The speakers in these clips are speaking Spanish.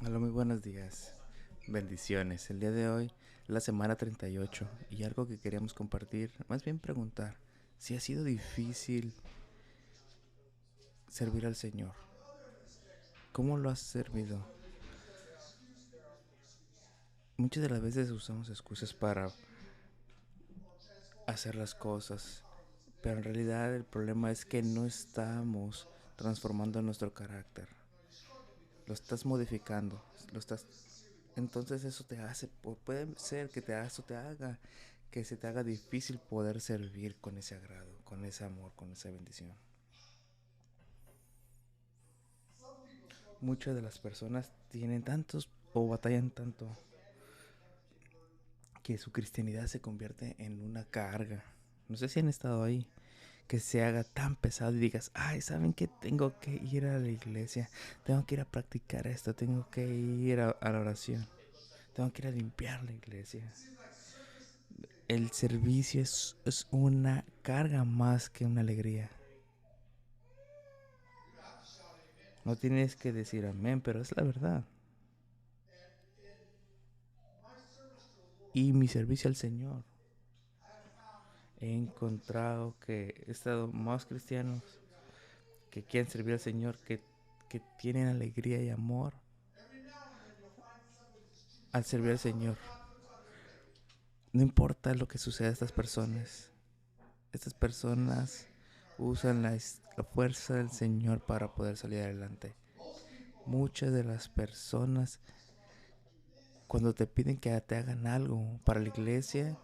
Hola, muy buenos días. Bendiciones. El día de hoy, la semana 38, y algo que queríamos compartir, más bien preguntar, si ha sido difícil servir al Señor. ¿Cómo lo has servido? Muchas de las veces usamos excusas para hacer las cosas, pero en realidad el problema es que no estamos transformando nuestro carácter. Lo estás modificando, lo estás. Entonces eso te hace, puede ser que eso te haga, que se te haga difícil poder servir con ese agrado, con ese amor, con esa bendición. Muchas de las personas tienen tantos o batallan tanto que su cristianidad se convierte en una carga. No sé si han estado ahí, que se haga tan pesado y digas, ay, ¿saben qué? Tengo que ir a la iglesia, tengo que ir a practicar esto, tengo que ir a la oración, tengo que ir a limpiar la iglesia. El servicio es una carga más que una alegría. No tienes que decir amén, pero es la verdad. Y mi servicio al Señor, he encontrado que he estado más cristianos que quieren servir al Señor, que tienen alegría y amor al servir al Señor. No importa lo que suceda a estas personas. Estas personas usan la fuerza del Señor para poder salir adelante. Muchas de las personas, cuando te piden que te hagan algo para la iglesia,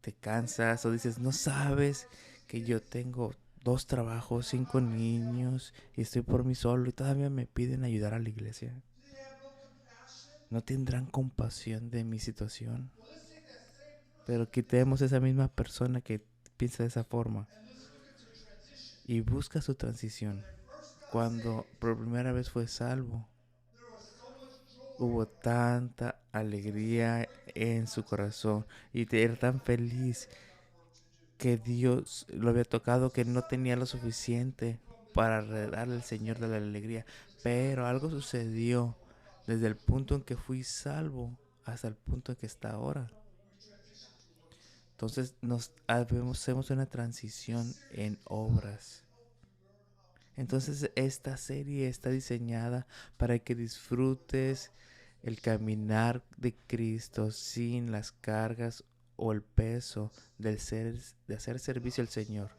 te cansas o dices, no sabes que yo tengo 2 trabajos, 5 niños y estoy por mí solo y todavía me piden ayudar a la iglesia. No tendrán compasión de mi situación. Pero quitemos esa misma persona que piensa de esa forma y busca su transición. Cuando por primera vez fue salvo, hubo tanta alegría en su corazón y era tan feliz que Dios lo había tocado, que no tenía lo suficiente para darle al Señor de la alegría. Pero algo sucedió desde el punto en que fui salvo hasta el punto en que está ahora. Entonces hacemos una transición en obras. Entonces esta serie está diseñada para que disfrutes el caminar de Cristo sin las cargas o el peso de hacer servicio al Señor,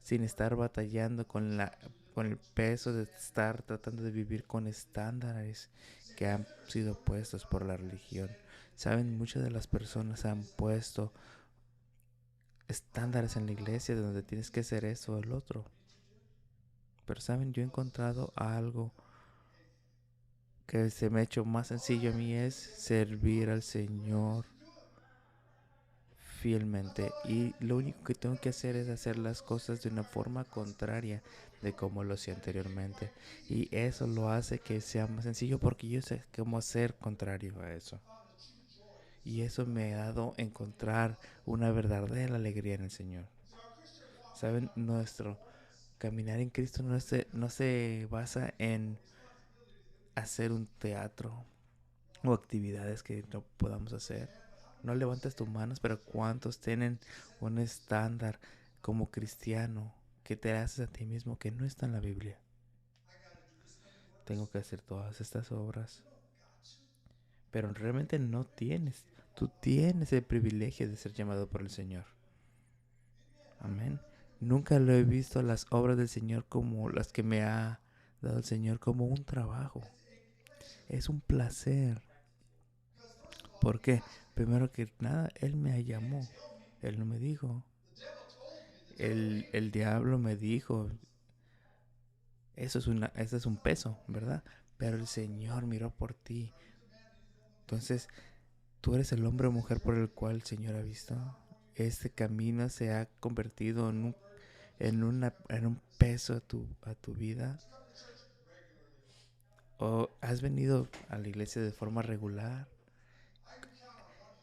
sin estar batallando con el peso de estar tratando de vivir con estándares que han sido puestos por la religión. Saben, muchas de las personas han puesto estándares en la iglesia de donde tienes que hacer eso o el otro. Pero saben, yo he encontrado algo que se me ha hecho más sencillo a mí, es servir al Señor fielmente. Y lo único que tengo que hacer es hacer las cosas de una forma contraria de como lo hacía anteriormente. Y eso lo hace que sea más sencillo porque yo sé cómo hacer contrario a eso. Y eso me ha dado encontrar una verdadera alegría en el Señor. Saben, nuestro caminar en Cristo no se basa en hacer un teatro o actividades que no podamos hacer. No levantes tus manos, pero ¿cuántos tienen un estándar como cristiano que te haces a ti mismo que no está en la Biblia? Tengo que hacer todas estas obras, pero realmente no tienes. Tú tienes el privilegio de ser llamado por el Señor. Amén. Nunca lo he visto las obras del Señor como las que me ha dado el Señor como un trabajo. Es un placer. ¿Por qué? Primero que nada, Él me llamó. Él no me dijo. El diablo me dijo, eso es un peso, ¿verdad? Pero el Señor miró por ti. Entonces, tú eres el hombre o mujer por el cual el Señor ha visto. Este camino se ha convertido en un peso a tu vida. O has venido a la iglesia de forma regular.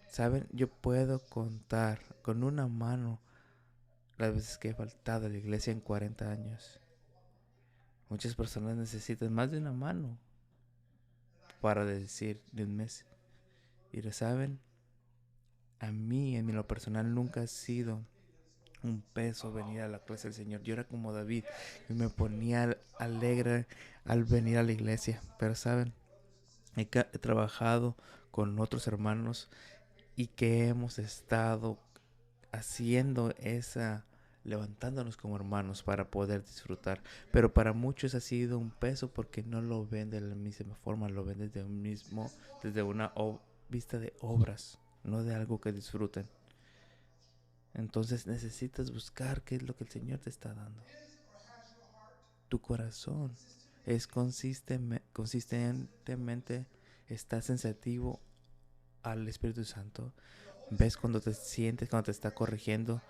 Saben, yo puedo contar con una mano las veces que he faltado a la iglesia en 40 años. Muchas personas necesitan más de una mano. para decir de un mes. Y lo saben, a mí en lo personal nunca ha sido un peso venir a la clase del Señor. Yo era como David y me ponía alegre al venir a la iglesia. Pero saben, he trabajado con otros hermanos y que hemos estado haciendo esa, levantándonos como hermanos para poder disfrutar. Pero para muchos ha sido un peso porque no lo ven de la misma forma, lo ven desde una vista de obras, no de algo que disfruten. Entonces necesitas buscar qué es lo que el Señor te está dando. Tu corazón es consistentemente, está sensitivo al Espíritu Santo. Ves cuando te sientes, cuando te está corrigiendo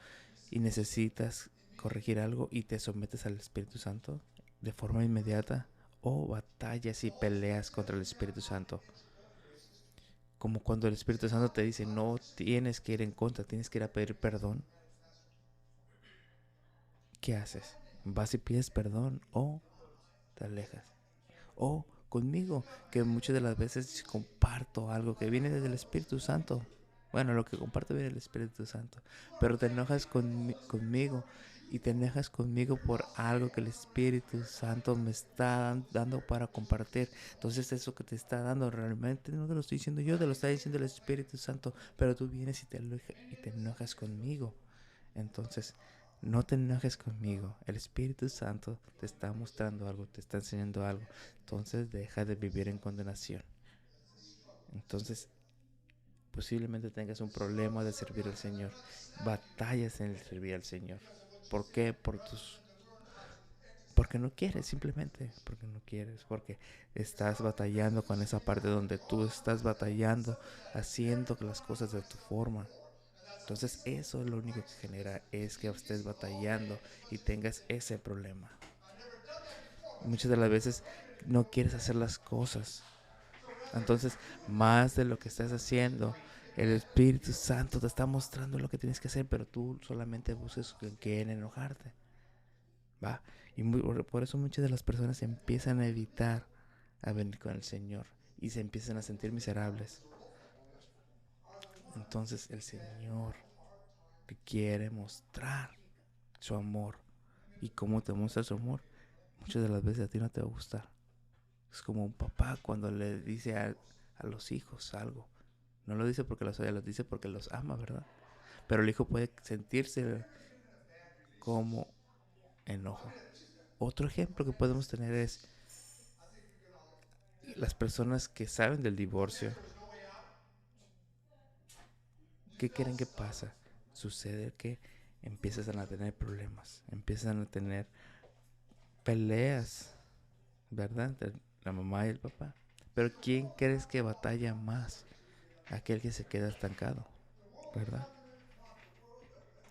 y necesitas corregir algo y te sometes al Espíritu Santo de forma inmediata, o batallas y peleas contra el Espíritu Santo. Como cuando el Espíritu Santo te dice, no tienes que ir en contra, tienes que ir a pedir perdón. ¿Qué haces? ¿Vas y pides perdón o te alejas? O conmigo, que muchas de las veces comparto algo que viene desde el Espíritu Santo. Bueno, lo que comparto viene del Espíritu Santo. Pero te enojas conmigo y te enojas conmigo por algo que el Espíritu Santo me está dando para compartir. Entonces eso que te está dando realmente no te lo estoy diciendo yo, te lo está diciendo el Espíritu Santo. Pero tú vienes y te enojas conmigo. Entonces, no te enojes conmigo. El Espíritu Santo te está mostrando algo, te está enseñando algo. Entonces, deja de vivir en condenación. Entonces, posiblemente tengas un problema de servir al Señor. Batallas en el servir al Señor. ¿Por qué? Porque no quieres, simplemente porque no quieres, porque estás batallando con esa parte donde tú estás batallando, haciendo las cosas de tu forma. Entonces eso es lo único que genera es que estés batallando y tengas ese problema. Muchas de las veces no quieres hacer las cosas. Entonces, más de lo que estás haciendo, el Espíritu Santo te está mostrando lo que tienes que hacer, pero tú solamente buscas que en enojarte. ¿Va? Y por eso muchas de las personas empiezan a evitar a venir con el Señor y se empiezan a sentir miserables. Entonces el Señor te quiere mostrar su amor. ¿Y cómo te muestra su amor? Muchas de las veces a ti no te va a gustar. Es como un papá cuando le dice a los hijos algo. No lo dice porque los odia, lo dice porque los ama, ¿verdad? Pero el hijo puede sentirse como enojo. Otro ejemplo que podemos tener es las personas que saben del divorcio. ¿Qué creen que pasa? Sucede que empiezan a tener problemas, empiezan a tener peleas, ¿verdad? De la mamá y el papá. Pero ¿quién crees que batalla más? Aquel que se queda estancado, ¿verdad?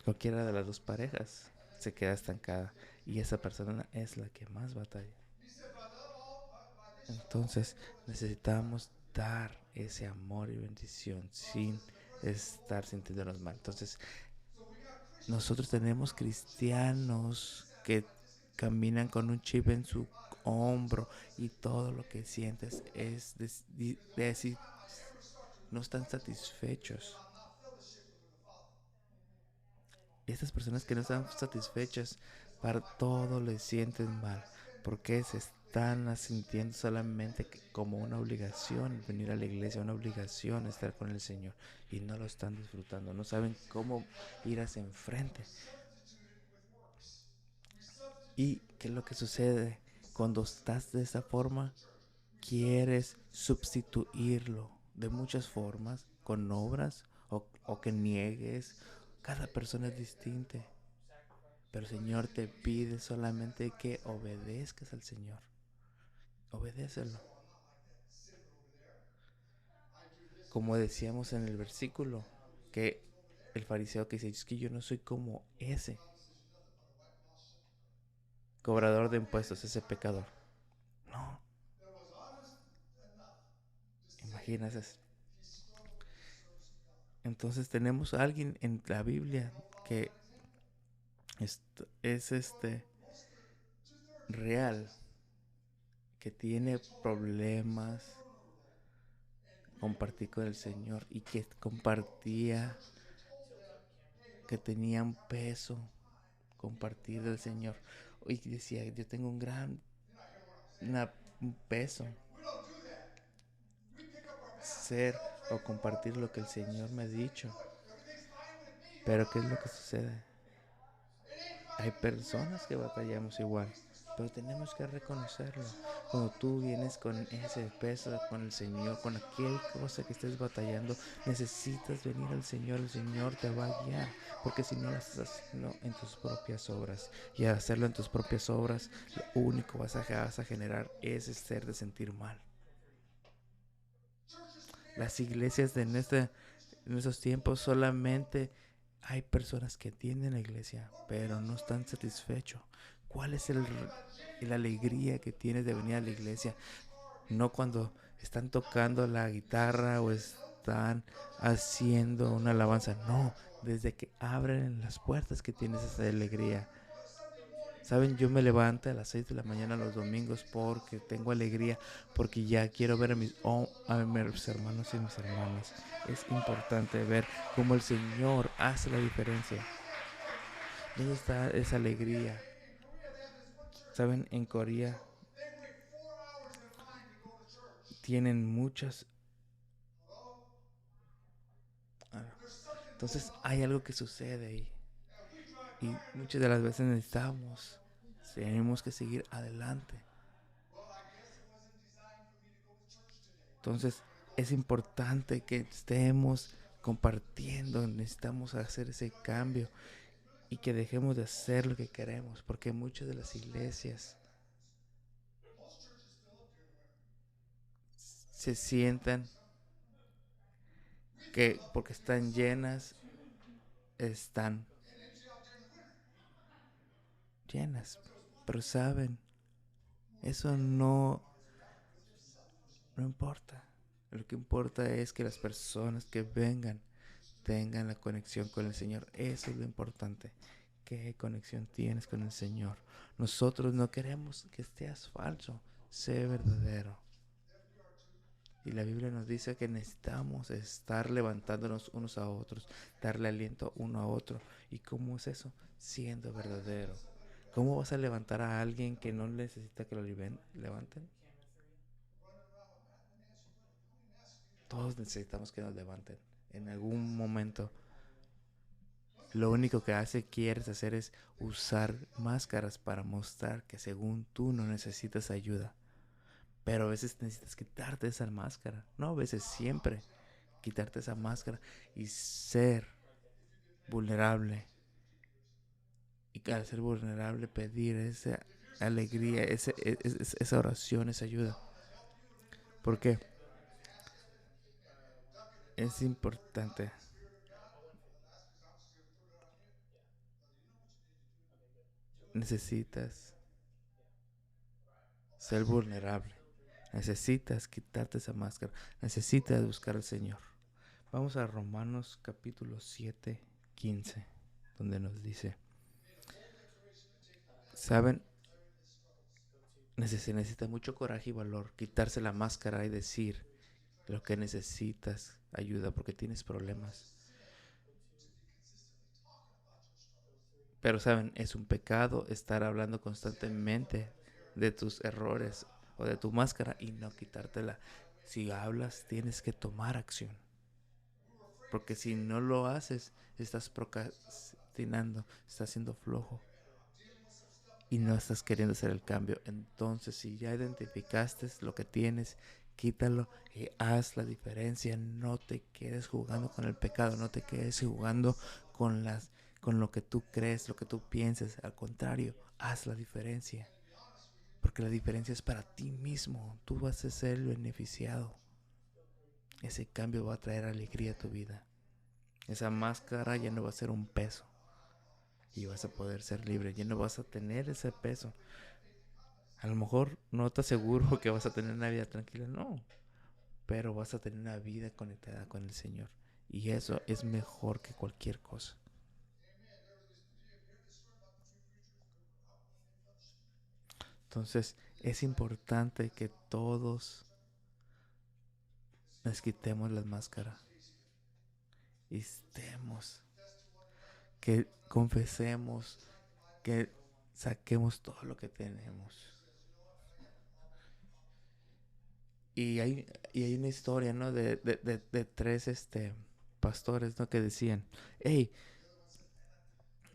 Cualquiera de las dos parejas se queda estancada y esa persona es la que más batalla. Entonces necesitamos dar ese amor y bendición sin estar sintiéndonos mal. Entonces nosotros tenemos cristianos que caminan con un chip en su hombro y todo lo que sientes es decir, no están satisfechos. Estas personas que no están satisfechas, para todo les sienten mal, porque se están sintiendo solamente como una obligación venir a la iglesia, una obligación estar con el Señor, y no lo están disfrutando, no saben cómo ir hacia enfrente. ¿Y qué es lo que sucede cuando estás de esa forma? Quieres sustituirlo de muchas formas, con obras o que niegues. Cada persona es distinta. Pero el Señor te pide solamente que obedezcas al Señor. Obedécelo. Como decíamos en el versículo, que el fariseo que dice, es que yo no soy como ese cobrador de impuestos, ese pecador. No, imagínate. Entonces tenemos a alguien en la Biblia que es real, que tiene problemas, compartir con el Señor y que compartía, que tenía un peso compartir del Señor. Y decía, yo tengo un peso ser o compartir lo que el Señor me ha dicho. Pero ¿qué es lo que sucede? Hay personas que batallamos igual, pero tenemos que reconocerlo. Cuando tú vienes con ese peso, con el Señor, con aquel cosa que estés batallando, necesitas venir al Señor. El Señor te va a guiar, porque si no lo estás haciendo en tus propias obras, y al hacerlo en tus propias obras, lo único que vas a generar es hacerte sentir mal. Las iglesias en esos tiempos solamente hay personas que atienden la iglesia, pero no están satisfechos. ¿Cuál es la alegría que tienes de venir a la iglesia? No cuando están tocando la guitarra o están haciendo una alabanza. No, desde que abren las puertas que tienes esa alegría. Saben, yo me levanto a las 6 de la mañana los domingos porque tengo alegría, porque ya quiero ver a mis hermanos y mis hermanas. Es importante ver cómo el Señor hace la diferencia. ¿Dónde está esa alegría? Saben, en Corea tienen muchas... Entonces hay algo que sucede ahí. Y muchas de las veces tenemos que seguir adelante. Entonces es importante que estemos compartiendo, necesitamos hacer ese cambio y que dejemos de hacer lo que queremos, porque muchas de las iglesias se sientan que porque están llenas, están llenas, pero saben, eso no importa. Lo que importa es que las personas que vengan tengan la conexión con el Señor. Eso es lo importante. ¿Qué conexión tienes con el Señor? Nosotros no queremos que seas falso. Sé verdadero. Y la Biblia nos dice que necesitamos estar levantándonos unos a otros, darle aliento uno a otro. ¿Y cómo es eso? Siendo verdadero. ¿Cómo vas a levantar a alguien que no necesita que lo levanten? Todos necesitamos que nos levanten en algún momento. Lo único que quieres hacer es usar máscaras para mostrar que según tú no necesitas ayuda. Pero a veces necesitas quitarte esa máscara. No, a veces siempre quitarte esa máscara y ser vulnerable. Y al ser vulnerable pedir esa alegría, esa oración, esa ayuda. Porque es importante. Necesitas ser vulnerable. Necesitas quitarte esa máscara. Necesitas buscar al Señor. Vamos a Romanos capítulo 7, 15, donde nos dice, ¿saben? Se necesita mucho coraje y valor, quitarse la máscara y decir lo que necesitas, ayuda, porque tienes problemas. Pero, ¿saben? Es un pecado estar hablando constantemente de tus errores o de tu máscara y no quitártela. Si hablas, tienes que tomar acción. Porque si no lo haces, estás procrastinando, estás siendo flojo y no estás queriendo hacer el cambio. Entonces, si ya identificaste lo que tienes, quítalo y haz la diferencia. No te quedes jugando con el pecado, no te quedes jugando con lo que tú crees, lo que tú piensas. Al contrario, haz la diferencia. Porque la diferencia es para ti mismo. Tú vas a ser el beneficiado. Ese cambio va a traer alegría a tu vida. Esa máscara ya no va a ser un peso. Y vas a poder ser libre. Ya no vas a tener ese peso. A lo mejor no te aseguro que vas a tener una vida tranquila, no. Pero vas a tener una vida conectada con el Señor. Y eso es mejor que cualquier cosa. Entonces es importante que todos nos quitemos las máscaras y estemos, que confesemos, que saquemos todo lo que tenemos. Y hay una historia, ¿no? De tres pastores, ¿no? Que decían, hey,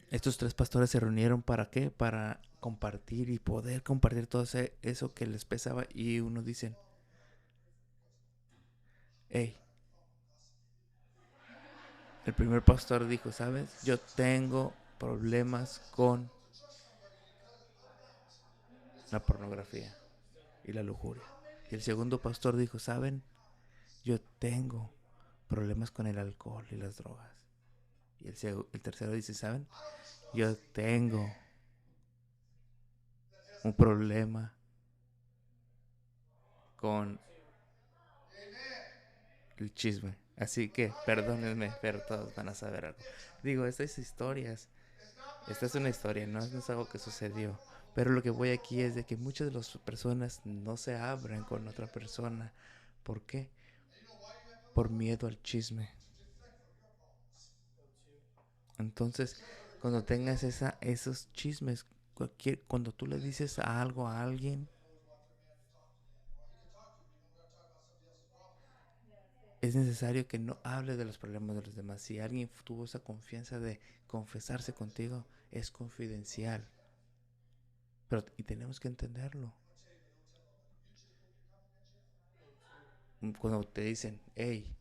estos tres pastores se reunieron ¿para qué? Para compartir y poder compartir todo eso que les pesaba. Y uno dicen, hey, el primer pastor dijo, ¿sabes? Yo tengo problemas con la pornografía y la lujuria. Y el segundo pastor dijo, ¿saben? Yo tengo problemas con el alcohol y las drogas. Y el tercero dice, ¿saben? Yo tengo un problema con el chisme. Así que perdónenme, pero todos van a saber algo. Digo, estas historias, esta es una historia, no es algo que sucedió. Pero lo que voy aquí es de que muchas de las personas no se abren con otra persona. ¿Por qué? Por miedo al chisme. Entonces, cuando tengas esos chismes, cuando tú le dices algo a alguien, es necesario que no hable de los problemas de los demás. Si alguien tuvo esa confianza de confesarse contigo, es confidencial. Y tenemos que entenderlo. Cuando te dicen, hey,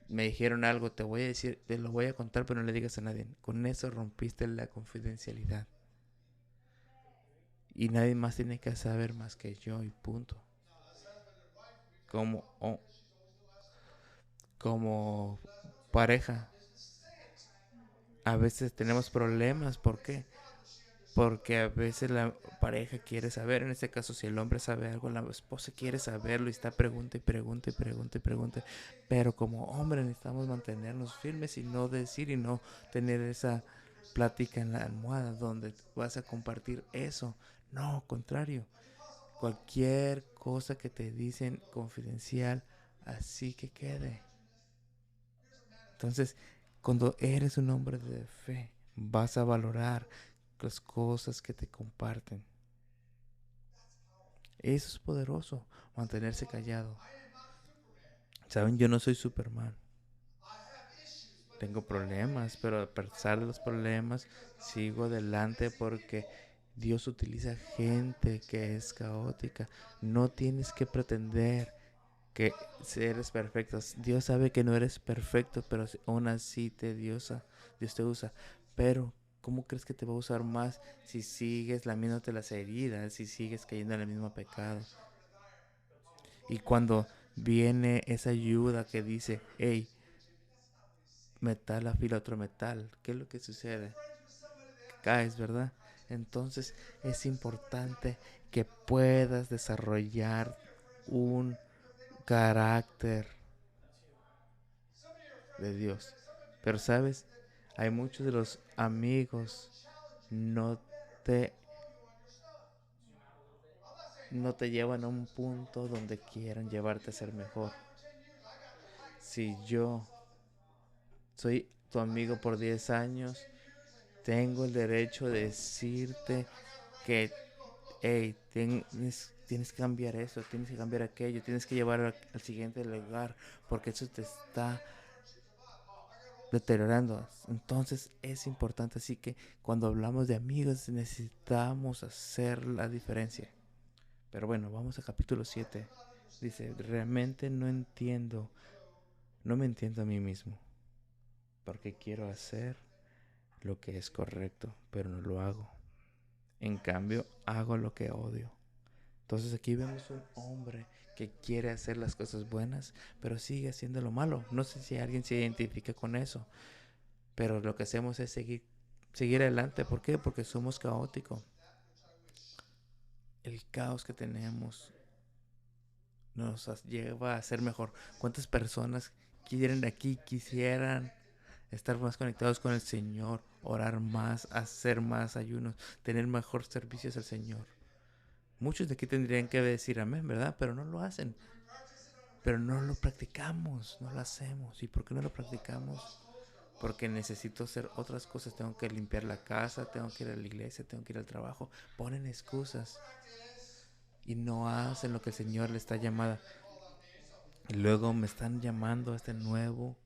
me dijeron algo, te voy a decir, te lo voy a contar, pero no le digas a nadie. Con eso rompiste la confidencialidad. Y nadie más tiene que saber más que yo y punto. Como, como pareja, a veces tenemos problemas. ¿Por qué? Porque a veces la pareja quiere saber, en este caso si el hombre sabe algo, la esposa quiere saberlo y está pregunta y pregunta y pregunta y pregunta. Pero como hombre necesitamos mantenernos firmes y no decir y no tener esa plática en la almohada donde vas a compartir eso. No, contrario. Cualquier cosa que te dicen confidencial, así que quede. Entonces, cuando eres un hombre de fe, vas a valorar las cosas que te comparten. Eso es poderoso, mantenerse callado. Saben, yo no soy Superman. Tengo problemas, pero a pesar de los problemas, sigo adelante porque Dios utiliza gente que es caótica. No tienes que pretender que eres perfecto. Dios sabe que no eres perfecto, pero aún así Dios te usa. Pero, ¿cómo crees que te va a usar más si sigues lamiéndote las heridas, si sigues cayendo en el mismo pecado? Y cuando viene esa ayuda que dice, hey, metal afila otro metal, ¿qué es lo que sucede? Caes, ¿verdad? Entonces es importante que puedas desarrollar un carácter de Dios. Pero sabes, hay muchos de los amigos no te no te llevan a un punto donde quieran llevarte a ser mejor. Si yo soy tu amigo por 10 años, tengo el derecho de decirte que, hey, tienes que cambiar eso, tienes que cambiar aquello, tienes que llevar al siguiente lugar, porque eso te está deteriorando. Entonces es importante, así que cuando hablamos de amigos necesitamos hacer la diferencia. Pero bueno, vamos a capítulo 7. Dice, realmente no me entiendo a mí mismo, porque quiero hacer lo que es correcto, pero no lo hago. En cambio, hago lo que odio. Entonces aquí vemos un hombre que quiere hacer las cosas buenas, pero sigue haciendo lo malo. No sé si alguien se identifica con eso, pero lo que hacemos es seguir adelante. ¿Por qué? Porque somos caóticos. El caos que tenemos nos lleva a ser mejor. ¿Cuántas personas quisieran estar más conectados con el Señor, orar más, hacer más ayunos, tener mejor servicios al Señor? Muchos de aquí tendrían que decir amén, ¿verdad? Pero no lo hacen. Pero no lo practicamos, no lo hacemos. ¿Y por qué no lo practicamos? Porque necesito hacer otras cosas. Tengo que limpiar la casa, tengo que ir a la iglesia, tengo que ir al trabajo. Ponen excusas y no hacen lo que el Señor le está llamando. Y luego me están llamando a este nuevo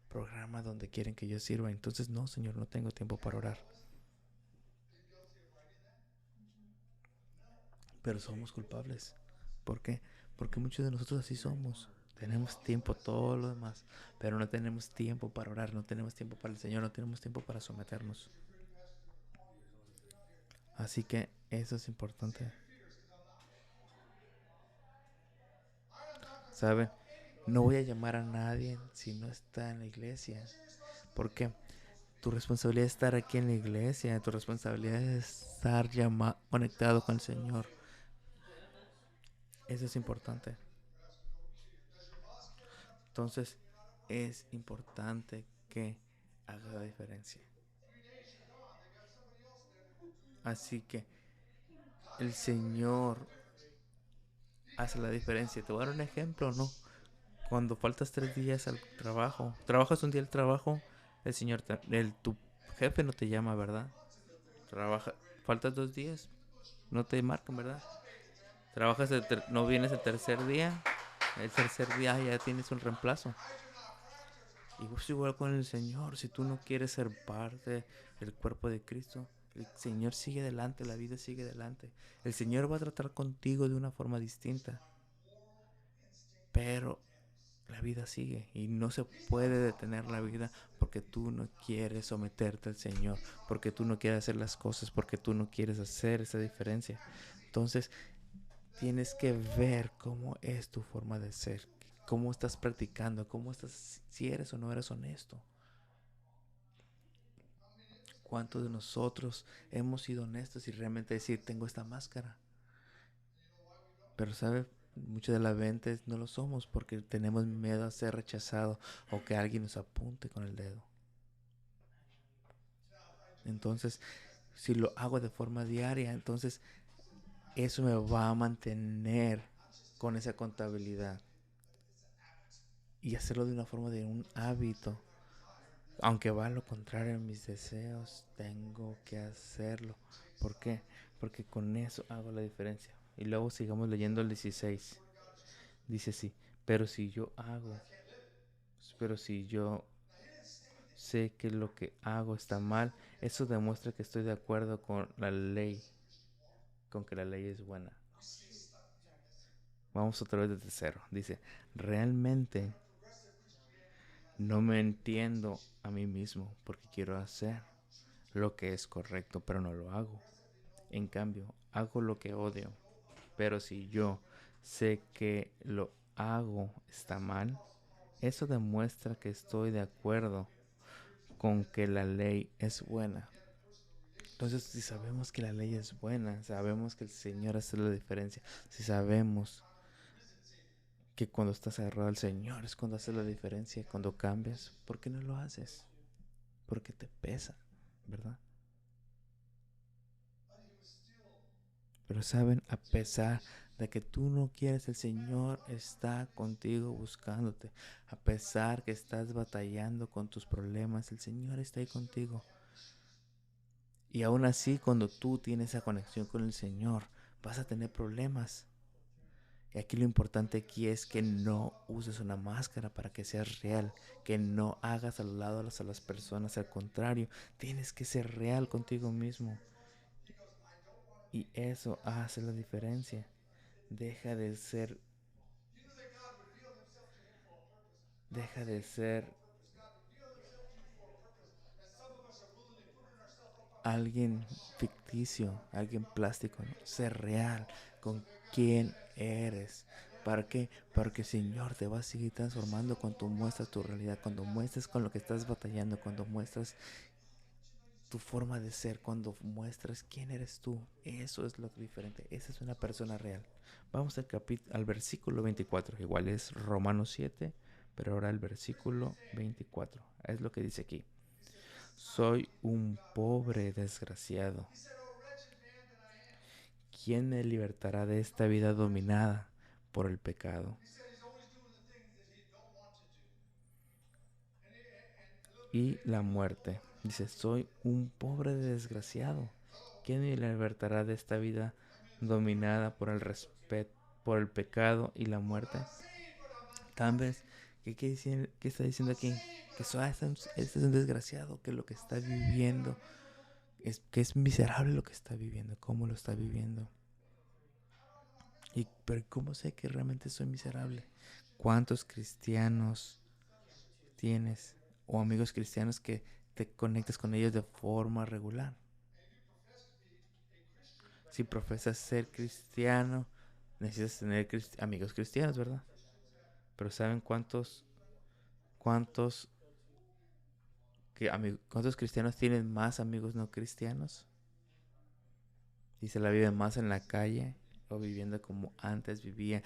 programa donde quieren que yo sirva. Entonces, no, Señor, no tengo tiempo para orar. Pero somos culpables. ¿Por qué? Porque muchos de nosotros así somos. Tenemos tiempo todo lo demás, pero no tenemos tiempo para orar, no tenemos tiempo para el Señor, no tenemos tiempo para someternos. Así que eso es importante. ¿Saben? No voy a llamar a nadie si no está en la iglesia. ¿Por qué? Tu responsabilidad es estar aquí en la iglesia. Tu responsabilidad es estar conectado con el Señor. Eso es importante. Entonces, es importante que haga la diferencia. Así que el Señor hace la diferencia. Te voy a dar un ejemplo, ¿no? Cuando faltas 3 días al trabajo, trabajas un día al trabajo, el Señor, tu jefe no te llama, ¿verdad? Trabaja, faltas 2 días, no te marcan, ¿verdad? Trabajas, no vienes el tercer día ya tienes un reemplazo. Y pues igual con el Señor, si tú no quieres ser parte del cuerpo de Cristo, el Señor sigue adelante, la vida sigue adelante. El Señor va a tratar contigo de una forma distinta, pero la vida sigue y no se puede detener la vida porque tú no quieres someterte al Señor, porque tú no quieres hacer las cosas, porque tú no quieres hacer esa diferencia. Entonces, tienes que ver cómo es tu forma de ser, cómo estás practicando, cómo estás, si eres o no eres honesto. ¿Cuántos de nosotros hemos sido honestos y realmente decir, tengo esta máscara? Pero, ¿sabe? Muchas de las veces no lo somos porque tenemos miedo a ser rechazados o que alguien nos apunte con el dedo. Entonces, si lo hago de forma diaria, entonces eso me va a mantener con esa contabilidad y hacerlo de una forma de un hábito. Aunque va a lo contrario en mis deseos, tengo que hacerlo. ¿Por qué? Porque con eso hago la diferencia. Y luego sigamos leyendo el 16. Dice así, pero si yo hago, pero si yo sé que lo que hago está mal, eso demuestra que estoy de acuerdo con la ley, con que la ley es buena. Vamos otra vez desde cero. Dice, realmente no me entiendo a mí mismo porque quiero hacer lo que es correcto, pero no lo hago. En cambio, hago lo que odio. Pero si yo sé que lo hago está mal, eso demuestra que estoy de acuerdo con que la ley es buena. Entonces, si sabemos que la ley es buena, sabemos que el Señor hace la diferencia, si sabemos que cuando estás agarrado al Señor es cuando hace la diferencia, cuando cambias, ¿por qué no lo haces? Porque te pesa, ¿verdad? Pero saben, a pesar de que tú no quieres, el Señor está contigo buscándote. A pesar que estás batallando con tus problemas, el Señor está ahí contigo. Y aún así, cuando tú tienes esa conexión con el Señor, vas a tener problemas. Y aquí lo importante aquí es que no uses una máscara para que seas real, que no hagas a los lados a las personas, al contrario, tienes que ser real contigo mismo. Y eso hace la diferencia. Deja de ser, deja de ser alguien ficticio, alguien plástico, ¿no? Ser real con quién eres. ¿Para qué? Porque el Señor te va a seguir transformando cuando tú muestras tu realidad, cuando muestras con lo que estás batallando, cuando muestras tu forma de ser, cuando muestras quién eres tú. Eso es lo diferente. Esa es una persona real. Vamos al versículo 24. Igual es Romanos 7, pero ahora el versículo 24. Es lo que dice aquí. Soy un pobre desgraciado. ¿Quién me libertará de esta vida dominada por el pecado? y la muerte. Dice, soy un pobre desgraciado. ¿Quién me libertará de esta vida dominada por el respeto, por el pecado y la muerte? Tal vez, ¿qué está diciendo aquí? Que este es un desgraciado, que lo que está viviendo que es miserable lo que está viviendo, cómo lo está viviendo. Pero ¿cómo sé que realmente soy miserable? ¿Cuántos cristianos tienes o amigos cristianos que te conectas con ellos de forma regular? Si profesas ser cristiano, necesitas tener amigos cristianos, ¿verdad? Pero ¿saben cuántos, cuántos cristianos tienen más amigos no cristianos? Y se la viven más en la calle o viviendo como antes vivía,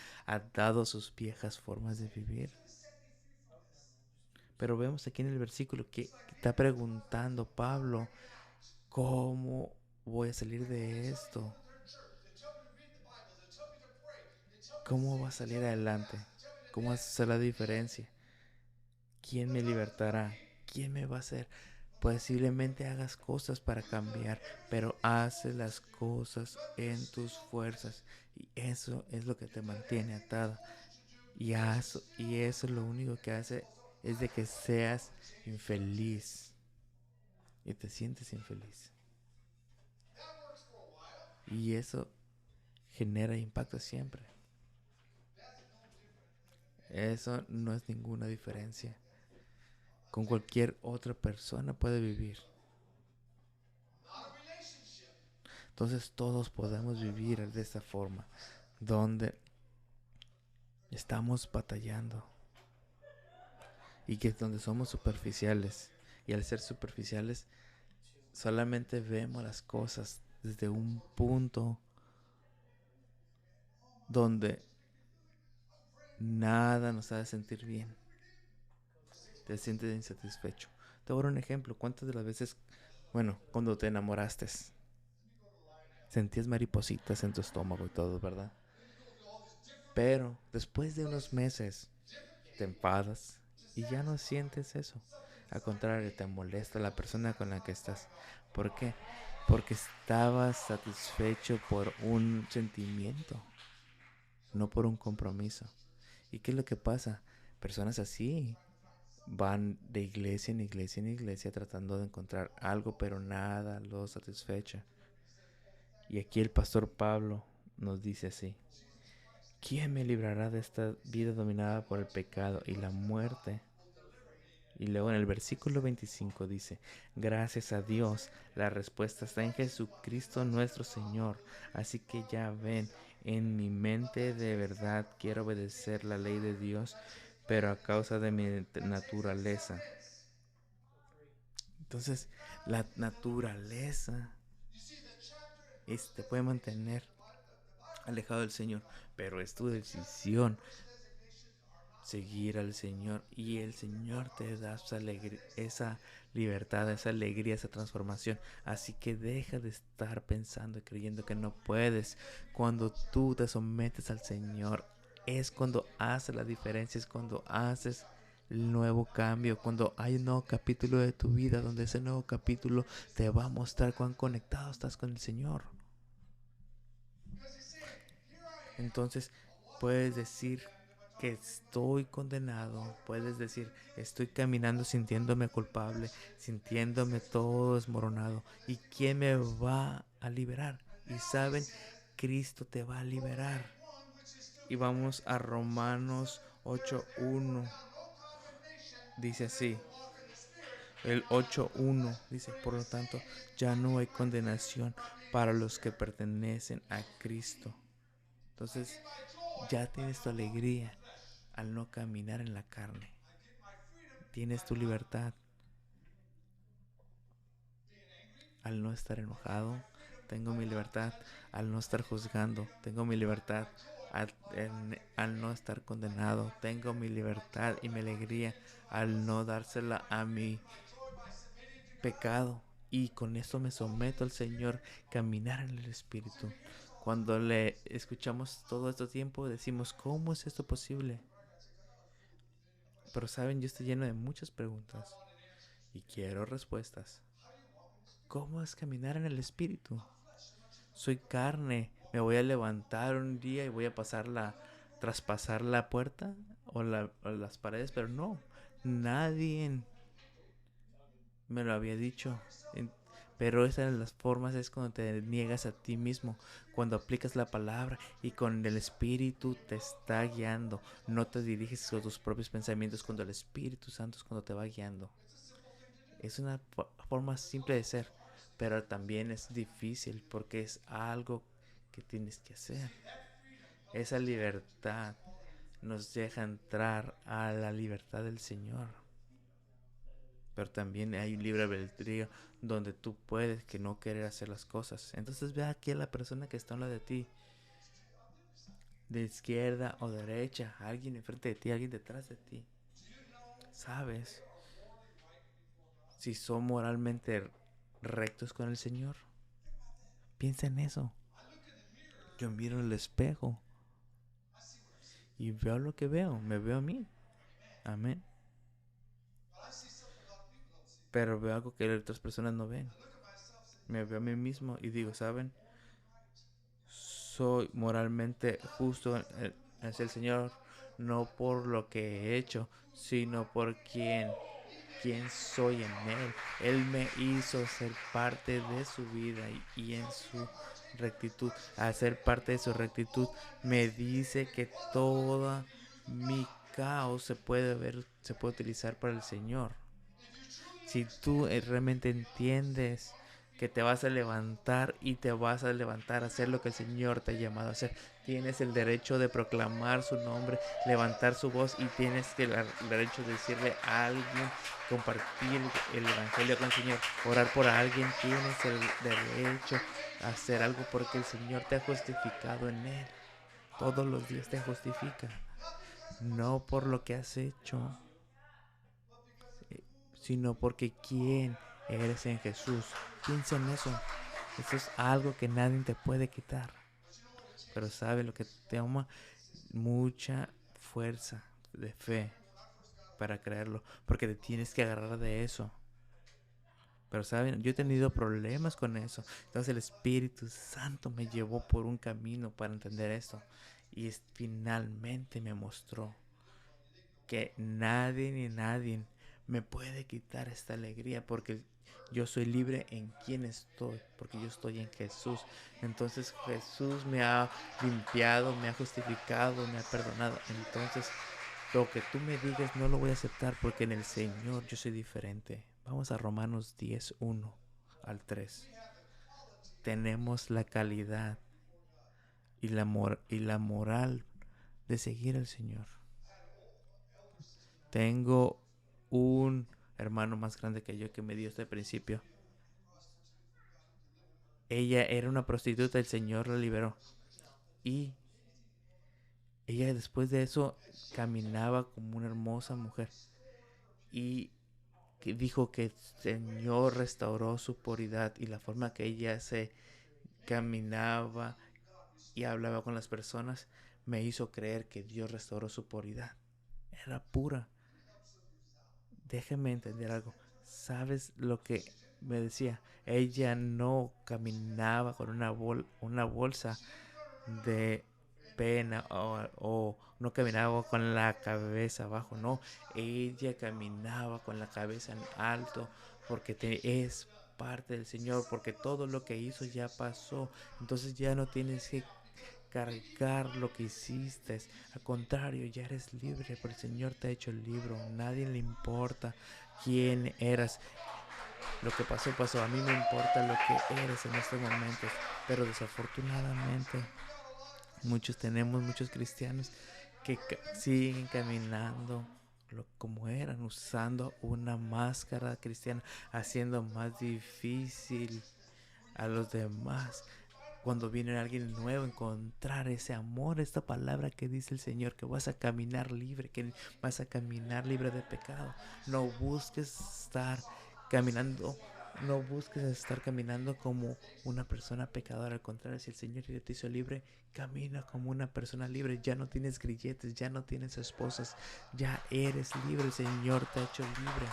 dado sus viejas formas de vivir. Pero vemos aquí en el versículo que está preguntando Pablo, ¿cómo voy a salir de esto? ¿Cómo va a salir adelante? ¿Cómo va a hacer la diferencia? ¿Quién me libertará? ¿Quién me va a hacer? Posiblemente hagas cosas para cambiar, pero haces las cosas en tus fuerzas. Y eso es lo que te mantiene atada. Y eso lo único que hace es de que seas infeliz. Y te sientes infeliz. Y eso genera impacto siempre. Eso no es ninguna diferencia. Con cualquier otra persona puede vivir. Entonces todos podemos vivir de esta forma, donde estamos batallando y que es donde somos superficiales. Y al ser superficiales, solamente vemos las cosas desde un punto donde nada nos hace sentir bien. Te sientes insatisfecho. Te voy a dar un ejemplo. ¿Cuántas de las veces, cuando te enamoraste, sentías maripositas en tu estómago y todo, ¿verdad? Pero después de unos meses te enfadas y ya no sientes eso. Al contrario, te molesta la persona con la que estás. ¿Por qué? Porque estabas satisfecho por un sentimiento, no por un compromiso. ¿Y qué es lo que pasa? Personas así van de iglesia en iglesia en iglesia tratando de encontrar algo, pero nada los satisfecha. Y aquí el pastor Pablo nos dice así: ¿quién me librará de esta vida dominada por el pecado y la muerte? Y luego en el versículo 25 dice: gracias a Dios, la respuesta está en Jesucristo nuestro Señor. Así que ya ven, en mi mente de verdad quiero obedecer la ley de Dios, pero a causa de mi naturaleza. Entonces, la naturaleza te puede mantener alejado del Señor, pero es tu decisión seguir al Señor, y el Señor te da esa libertad, esa alegría, esa transformación. Así que deja de estar pensando y creyendo que no puedes. Cuando tú te sometes al Señor, es cuando hace la diferencia, es cuando haces el nuevo cambio, cuando hay un nuevo capítulo de tu vida, donde ese nuevo capítulo te va a mostrar cuán conectado estás con el Señor. Entonces puedes decir que estoy condenado, puedes decir estoy caminando sintiéndome culpable, sintiéndome todo desmoronado. ¿Y quién me va a liberar? Y saben, Cristo te va a liberar. Y vamos a Romanos 8:1. Dice así, el 8:1 dice: por lo tanto, ya no hay condenación para los que pertenecen a Cristo. Entonces, ya tienes tu alegría al no caminar en la carne. Tienes tu libertad al no estar enojado. Tengo mi libertad al no estar juzgando. Tengo mi libertad al no estar condenado. Tengo mi libertad y mi alegría al no dársela a mi pecado. Y con esto me someto al Señor, caminar en el Espíritu. Cuando le escuchamos todo este tiempo, decimos: ¿cómo es esto posible? Pero saben, yo estoy lleno de muchas preguntas. Y quiero respuestas. ¿Cómo es caminar en el Espíritu? Soy carne. ¿Me voy a levantar un día y voy a traspasar la puerta o las paredes? Pero no, nadie me lo había dicho. Pero esas de las formas es cuando te niegas a ti mismo, cuando aplicas la palabra y con el Espíritu te está guiando. No te diriges a tus propios pensamientos cuando el Espíritu Santo es cuando te va guiando. Es una forma simple de ser, pero también es difícil porque es algo que tienes que hacer. Esa libertad nos deja entrar a la libertad del Señor. Pero también hay un libre albedrío donde tú puedes que no querer hacer las cosas. Entonces ve aquí a la persona que está a lado de ti, de izquierda o derecha, alguien enfrente de ti, alguien detrás de ti. ¿Sabes si son moralmente rectos con el Señor? Piensa en eso. Yo miro en el espejo y veo lo que veo, me veo a mí. Amén. Pero veo algo que otras personas no ven. Me veo a mí mismo y digo, ¿saben? Soy moralmente justo hacia el Señor, no por lo que he hecho, sino por quién soy en Él. Él me hizo ser parte de su vida y en su rectitud. Al ser parte de su rectitud, me dice que toda mi caos se puede utilizar para el Señor. Si tú realmente entiendes que te vas a levantar y te vas a levantar a hacer lo que el Señor te ha llamado a hacer, tienes el derecho de proclamar su nombre, levantar su voz y tienes el derecho de decirle a alguien, compartir el evangelio con el Señor, orar por alguien. Tienes el derecho a hacer algo porque el Señor te ha justificado en Él. Todos los días te justifica, no por lo que has hecho, sino porque quién eres en Jesús. Piensa en eso. Eso es algo que nadie te puede quitar. Pero sabe lo que te toma mucha fuerza de fe para creerlo, porque te tienes que agarrar de eso. Pero saben, yo he tenido problemas con eso. Entonces el Espíritu Santo me llevó por un camino para entender esto. Y finalmente me mostró que nadie ni nadie me puede quitar esta alegría, porque yo soy libre en quien estoy, porque yo estoy en Jesús. Entonces Jesús me ha limpiado, me ha justificado, me ha perdonado. Entonces lo que tú me digas no lo voy a aceptar, porque en el Señor yo soy diferente. Vamos a Romanos 10, 1 al 3. Tenemos la calidad y la moral de seguir al Señor. Tengo un hermano más grande que yo que me dio este principio. Ella era una prostituta, el Señor la liberó. Y ella después de eso caminaba como una hermosa mujer. Y que dijo que el Señor restauró su puridad y la forma que ella se caminaba y hablaba con las personas me hizo creer que Dios restauró su puridad. Era pura. Déjeme entender algo. ¿Sabes lo que me decía? Ella no caminaba con una bolsa de pena o no caminaba con la cabeza abajo, no. Ella caminaba con la cabeza en alto porque es parte del Señor, porque todo lo que hizo ya pasó. Entonces ya no tienes que cargar lo que hiciste. Al contrario, ya eres libre, porque el Señor te ha hecho libre. Nadie le importa quién eras. Lo que pasó, pasó. A mí me importa lo que eres en estos momentos. Pero desafortunadamente, muchos cristianos que siguen caminando como eran, usando una máscara cristiana, haciendo más difícil a los demás. Cuando viene alguien nuevo, encontrar ese amor, esta palabra que dice el Señor, que vas a caminar libre, que vas a caminar libre de pecado. No busques estar caminando, no busques estar caminando como una persona pecadora. Al contrario, si el Señor ya te hizo libre, camina como una persona libre. Ya no tienes grilletes, ya no tienes esposas, ya eres libre. El Señor te ha hecho libre.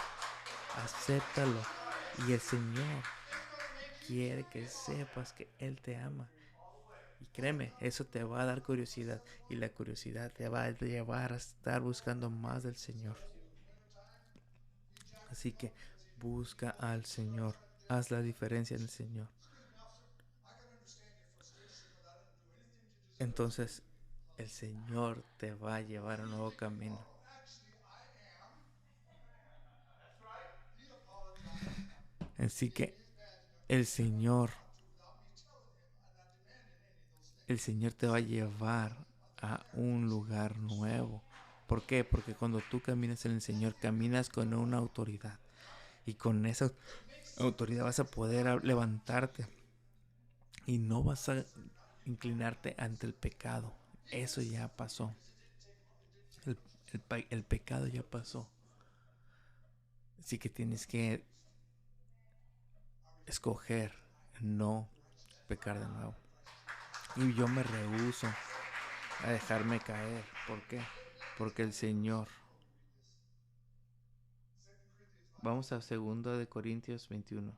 acéptalo. Y el Señor quiere que sepas que Él te ama. Y créeme, eso te va a dar curiosidad. Y la curiosidad te va a llevar a estar buscando más del Señor. Así que busca al Señor. Haz la diferencia en el Señor. Entonces el Señor te va a llevar a un nuevo camino. Así que el Señor, el Señor te va a llevar a un lugar nuevo. ¿Por qué? Porque cuando tú caminas en el Señor, caminas con una autoridad. Y con esa autoridad vas a poder levantarte. Y no vas a inclinarte ante el pecado. Eso ya pasó. El, el pecado ya pasó. Así que tienes que escoger no pecar de nuevo. Y yo me rehúso a dejarme caer. ¿Por qué? Porque el Señor. Vamos a 2 Corintios 21.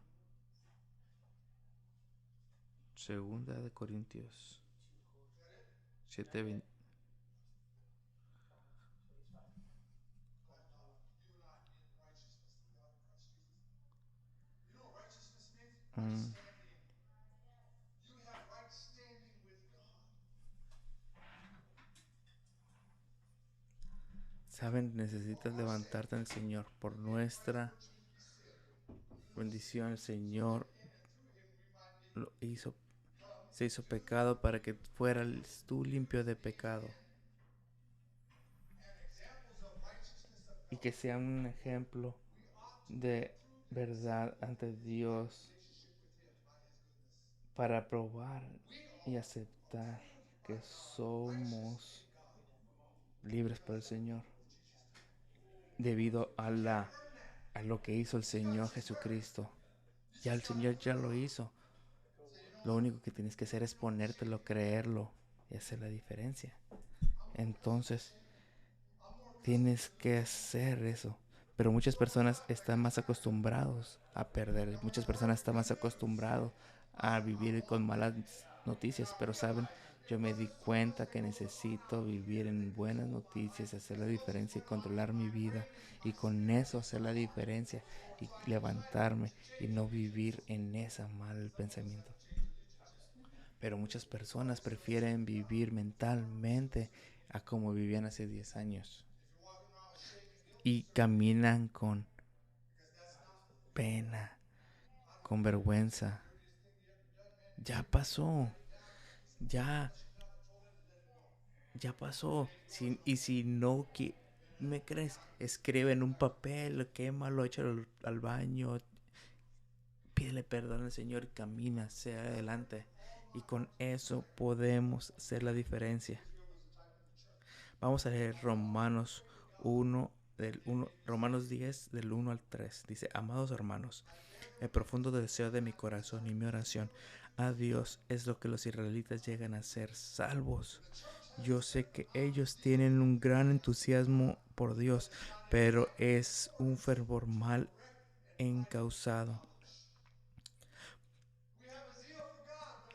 2 Corintios 7:20. Mm. Saben, necesitas levantarte en el Señor. Por nuestra bendición, el Señor lo hizo, se hizo pecado para que fueras tú limpio de pecado. Y que sea un ejemplo de verdad ante Dios para probar y aceptar que somos libres por el Señor debido a lo que hizo el Señor Jesucristo. Ya el Señor ya lo hizo. Lo único que tienes que hacer es ponértelo, creerlo y hacer la diferencia. Entonces tienes que hacer eso. Pero muchas personas están más acostumbrados a perder. Muchas personas están más acostumbrados a vivir con malas noticias. Pero saben, yo me di cuenta que necesito vivir en buenas noticias, hacer la diferencia y controlar mi vida. Y con eso hacer la diferencia y levantarme y no vivir en esa mal pensamiento. Pero muchas personas prefieren vivir mentalmente a como vivían hace 10 años. Y caminan con pena, con vergüenza. Ya pasó, ya, ya pasó. Y si no me crees, escribe en un papel, quémalo, échalo al baño, pídele perdón al Señor y camina hacia adelante. Y con eso podemos hacer la diferencia. Vamos a leer Romanos 1, Romanos 10 del 1 al 3. Dice, amados hermanos, el profundo deseo de mi corazón y mi oración a Dios es lo que los israelitas llegan a ser salvos. Yo sé que ellos tienen un gran entusiasmo por Dios, pero es un fervor mal encausado.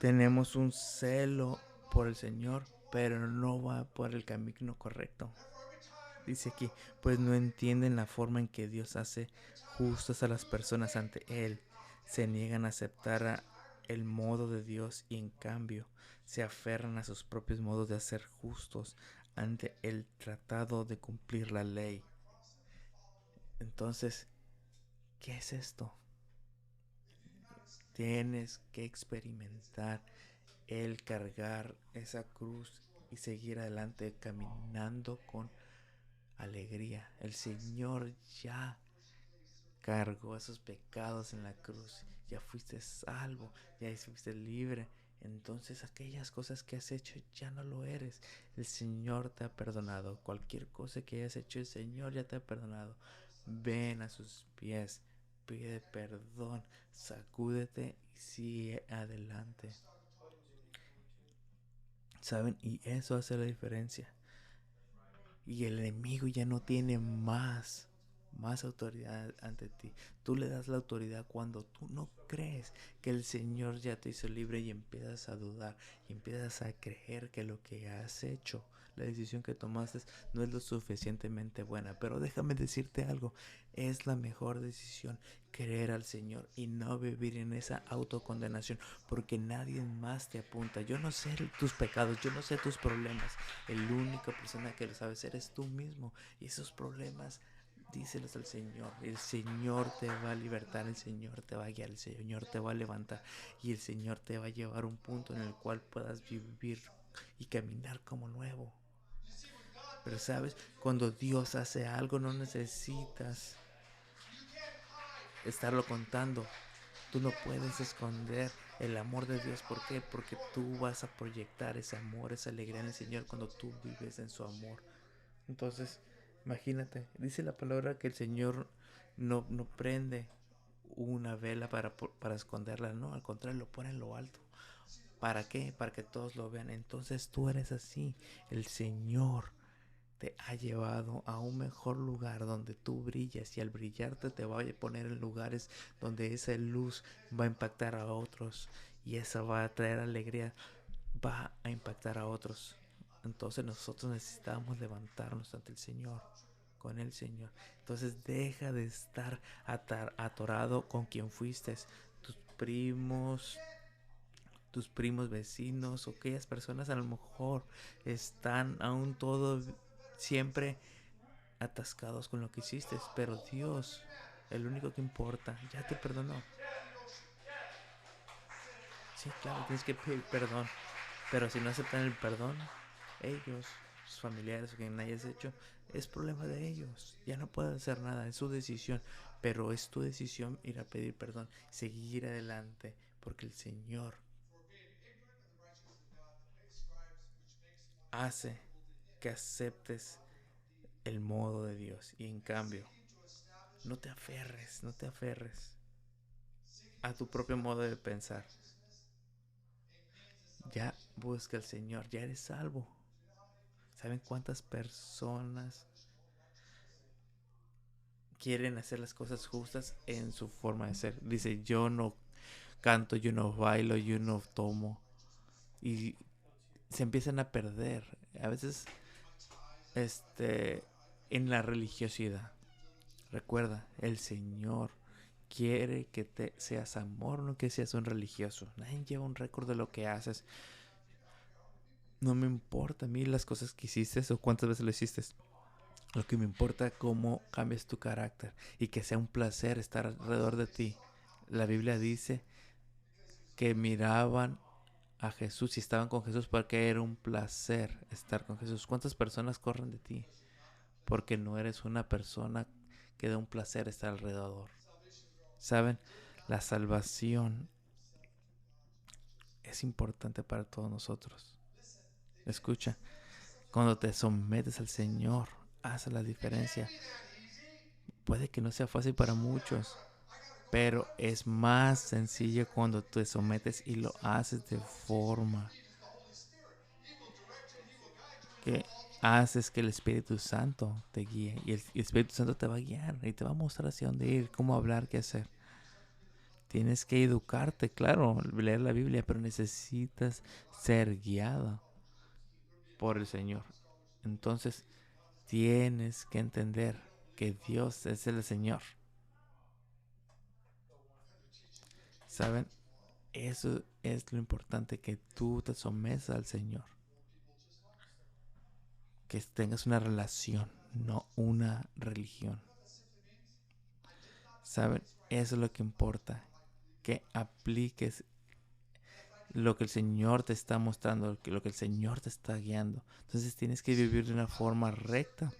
Tenemos un celo por el Señor, pero no va por el camino correcto. Dice aquí, pues no entienden la forma en que Dios hace justas a las personas ante Él. Se niegan a aceptar el modo de Dios y en cambio se aferran a sus propios modos de ser justos ante el tratado de cumplir la ley. Entonces, ¿qué es esto? Tienes que experimentar el cargar esa cruz y seguir adelante caminando con alegría. El Señor ya cargó esos pecados en la cruz. Ya fuiste salvo, ya fuiste libre. Entonces aquellas cosas que has hecho ya no lo eres. El Señor te ha perdonado. Cualquier cosa que hayas hecho, el Señor ya te ha perdonado. Ven a sus pies, pide perdón, sacúdete y sigue adelante. ¿Saben? Y eso hace la diferencia. Y el enemigo ya no tiene más más autoridad ante ti. Tú le das la autoridad cuando tú no crees que el Señor ya te hizo libre y empiezas a dudar y empiezas a creer que lo que has hecho, la decisión que tomaste no es lo suficientemente buena. Pero déjame decirte algo, es la mejor decisión creer al Señor y no vivir en esa autocondenación, porque nadie más te apunta. Yo no sé tus pecados, yo no sé tus problemas. El único persona que lo sabes eres tú mismo, y esos problemas díselos al Señor. El Señor te va a libertar, el Señor te va a guiar, el Señor te va a levantar y el Señor te va a llevar a un punto en el cual puedas vivir y caminar como nuevo. Pero sabes, cuando Dios hace algo no necesitas estarlo contando. Tú no puedes esconder el amor de Dios. ¿Por qué? Porque tú vas a proyectar ese amor, esa alegría en el Señor cuando tú vives en su amor. Entonces, imagínate, dice la palabra que el Señor no prende una vela para esconderla, no, al contrario, lo pone en lo alto. ¿Para qué? Para que todos lo vean. Entonces tú eres así. El Señor te ha llevado a un mejor lugar donde tú brillas, y al brillarte te va a poner en lugares donde esa luz va a impactar a otros y esa va a traer alegría, va a impactar a otros. Entonces nosotros necesitamos levantarnos ante el Señor, con el Señor. Entonces deja de estar atorado con quien fuiste, tus primos, tus primos vecinos, o aquellas personas a lo mejor están aún todo siempre atascados con lo que hiciste, pero Dios, el único que importa, ya te perdonó. Sí, claro, tienes que pedir perdón, pero si no aceptan el perdón, ellos, sus familiares o quien hayas hecho, es problema de ellos. Ya no pueden hacer nada, es su decisión. Pero es tu decisión ir a pedir perdón, seguir adelante, porque el Señor hace que aceptes el modo de Dios. Y en cambio, no te aferres a tu propio modo de pensar. Ya busca al Señor, ya eres salvo. ¿Saben cuántas personas quieren hacer las cosas justas en su forma de ser? Dice, yo no canto, yo no bailo, yo no tomo. Y se empiezan a perder. A veces, en la religiosidad. Recuerda, el Señor quiere que te seas amor, no que seas un religioso. Nadie lleva un récord de lo que haces. No me importa a mí las cosas que hiciste o cuántas veces lo hiciste. Lo que me importa es cómo cambias tu carácter y que sea un placer estar alrededor de ti. La Biblia dice que miraban a Jesús y estaban con Jesús porque era un placer estar con Jesús. ¿Cuántas personas corren de ti? Porque no eres una persona que da un placer estar alrededor. ¿Saben? La salvación es importante para todos nosotros. Escucha, cuando te sometes al Señor, hace la diferencia. Puede que no sea fácil para muchos, pero es más sencillo cuando te sometes y lo haces de forma que haces que el Espíritu Santo te guíe. Y el Espíritu Santo te va a guiar y te va a mostrar hacia dónde ir, cómo hablar, qué hacer. Tienes que educarte, claro, leer la Biblia, pero necesitas ser guiado por el Señor. Entonces, tienes que entender que Dios es el Señor. ¿Saben? Eso es lo importante, que tú te sometas al Señor. Que tengas una relación, no una religión. ¿Saben? Eso es lo que importa. Que apliques lo que el Señor te está mostrando, lo que el Señor te está guiando. Entonces tienes que vivir de una forma recta.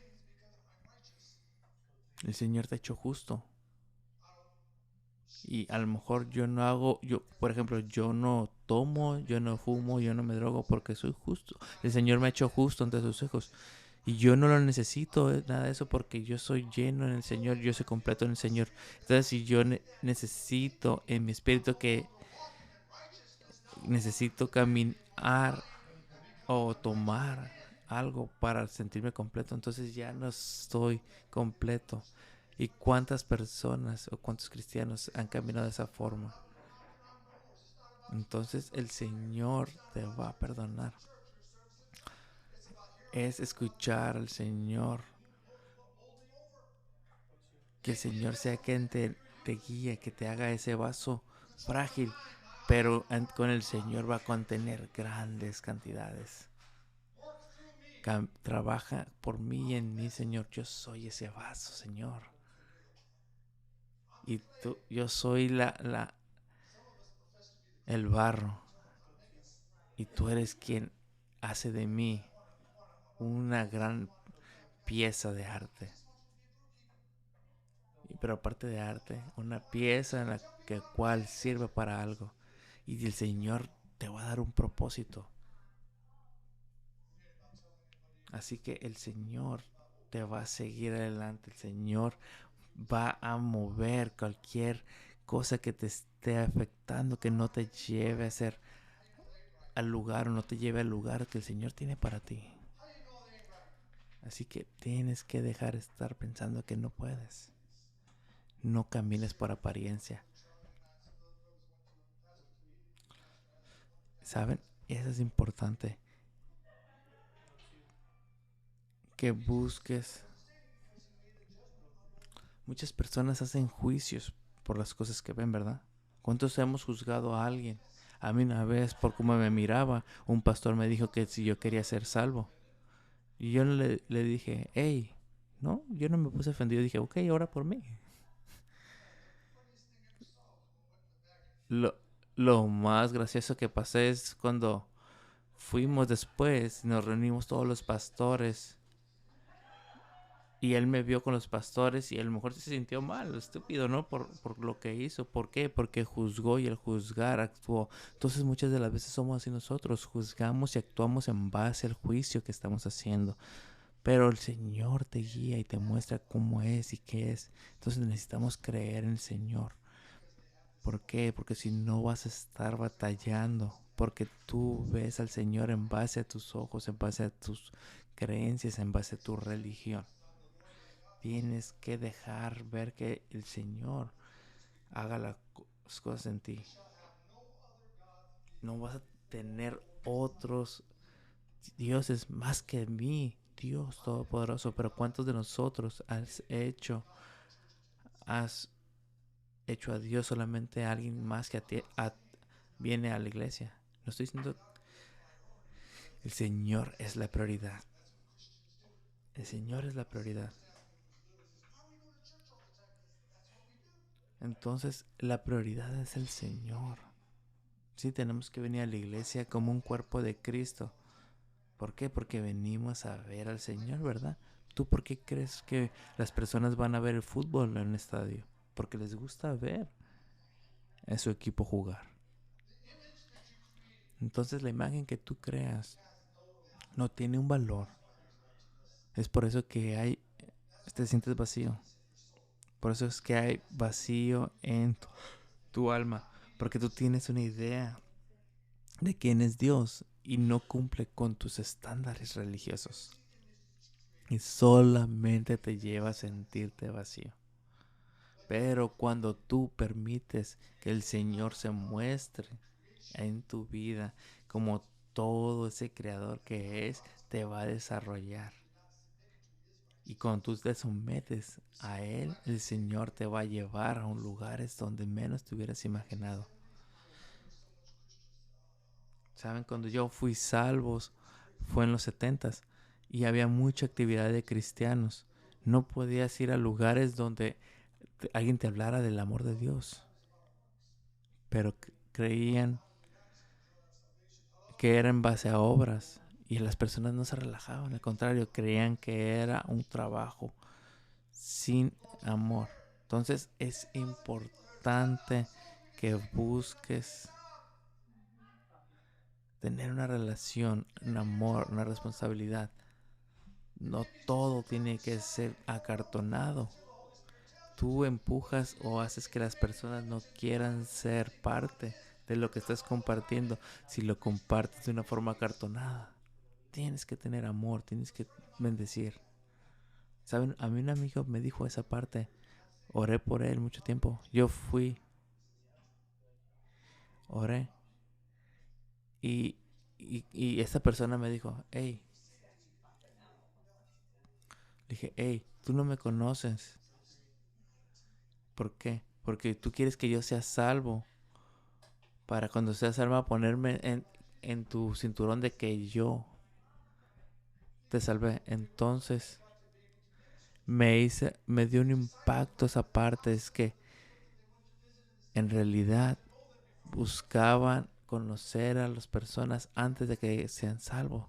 El Señor te ha hecho justo. Y a lo mejor por ejemplo, yo no tomo, yo no fumo, yo no me drogo porque soy justo. El Señor me ha hecho justo ante sus hijos. Y yo no lo necesito, nada de eso, porque yo soy lleno en el Señor, yo soy completo en el Señor. Entonces, si yo necesito en mi espíritu que necesito caminar o tomar algo para sentirme completo, entonces ya no estoy completo. ¿Y cuántas personas o cuántos cristianos han caminado de esa forma? Entonces el Señor te va a perdonar. Es escuchar al Señor. Que el Señor sea quien te guíe, que te haga ese vaso frágil. Pero con el Señor va a contener grandes cantidades. Trabaja por mí y en mí, Señor. Yo soy ese vaso, Señor. Y yo soy el barro. Y tú eres quien hace de mí una gran pieza de arte. Pero aparte de arte, una pieza en la cual sirve para algo. Y el Señor te va a dar un propósito. Así que el Señor te va a seguir adelante. El Señor va a mover cualquier cosa que te esté afectando, que no te lleve a ser al lugar o no te lleve al lugar que el Señor tiene para ti. Así que tienes que dejar de estar pensando que no puedes. No camines por apariencia. ¿Saben? Eso es importante. Que busques. Muchas personas hacen juicios por las cosas que ven, ¿verdad? ¿Cuántos hemos juzgado a alguien? A mí una vez, por cómo me miraba, un pastor me dijo que si yo quería ser salvo. Y yo le dije, hey, no, yo no me puse ofendido. Dije, ok, ora por mí. Lo, lo más gracioso que pasé es cuando fuimos después, nos reunimos todos los pastores. Y él me vio con los pastores y a lo mejor se sintió mal, estúpido, ¿no? Por lo que hizo. ¿Por qué? Porque juzgó y al juzgar actuó. Entonces muchas de las veces somos así nosotros. Juzgamos y actuamos en base al juicio que estamos haciendo. Pero el Señor te guía y te muestra cómo es y qué es. Entonces necesitamos creer en el Señor. ¿Por qué? Porque si no vas a estar batallando. Porque tú ves al Señor en base a tus ojos, en base a tus creencias, en base a tu religión. Tienes que dejar ver que el Señor haga las cosas en ti. No vas a tener otros dioses más que mí, Dios Todopoderoso. Pero ¿cuántos de nosotros has hecho a Dios solamente a alguien más que a ti viene a la iglesia? No estoy diciendo. El Señor es la prioridad. El Señor es la prioridad. Entonces, la prioridad es el Señor. Sí, tenemos que venir a la iglesia como un cuerpo de Cristo. ¿Por qué? Porque venimos a ver al Señor, ¿verdad? ¿Tú por qué crees que las personas van a ver el fútbol en el estadio? Porque les gusta ver a su equipo jugar. Entonces la imagen que tú creas no tiene un valor. Es por eso que te sientes vacío. Por eso es que hay vacío en tu alma. Porque tú tienes una idea de quién es Dios y no cumple con tus estándares religiosos. Y solamente te lleva a sentirte vacío. Pero cuando tú permites que el Señor se muestre en tu vida como todo ese creador que es, te va a desarrollar. Y cuando tú te sometes a Él, el Señor te va a llevar a un lugares donde menos te hubieras imaginado. ¿Saben? Cuando yo fui salvos fue en los 70s y había mucha actividad de cristianos. No podías ir a lugares donde alguien te hablara del amor de Dios. Pero creían que era en base a obras y las personas no se relajaban, al contrario, creían que era un trabajo sin amor. Entonces es importante que busques tener una relación, un amor, una responsabilidad. No todo tiene que ser acartonado. Tú empujas o haces que las personas no quieran ser parte de lo que estás compartiendo si lo compartes de una forma acartonada. Tienes que tener amor, tienes que bendecir. ¿Saben? A mí un amigo me dijo esa parte. Oré por él mucho tiempo. Yo fui, oré. Y esta persona me dijo, hey, dije, hey, tú no me conoces. ¿Por qué? Porque tú quieres que yo sea salvo. Para cuando seas salvo ponerme en tu cinturón de que yo te salvé. Entonces me dio un impacto esa parte. Es que en realidad buscaban conocer a las personas antes de que sean salvos.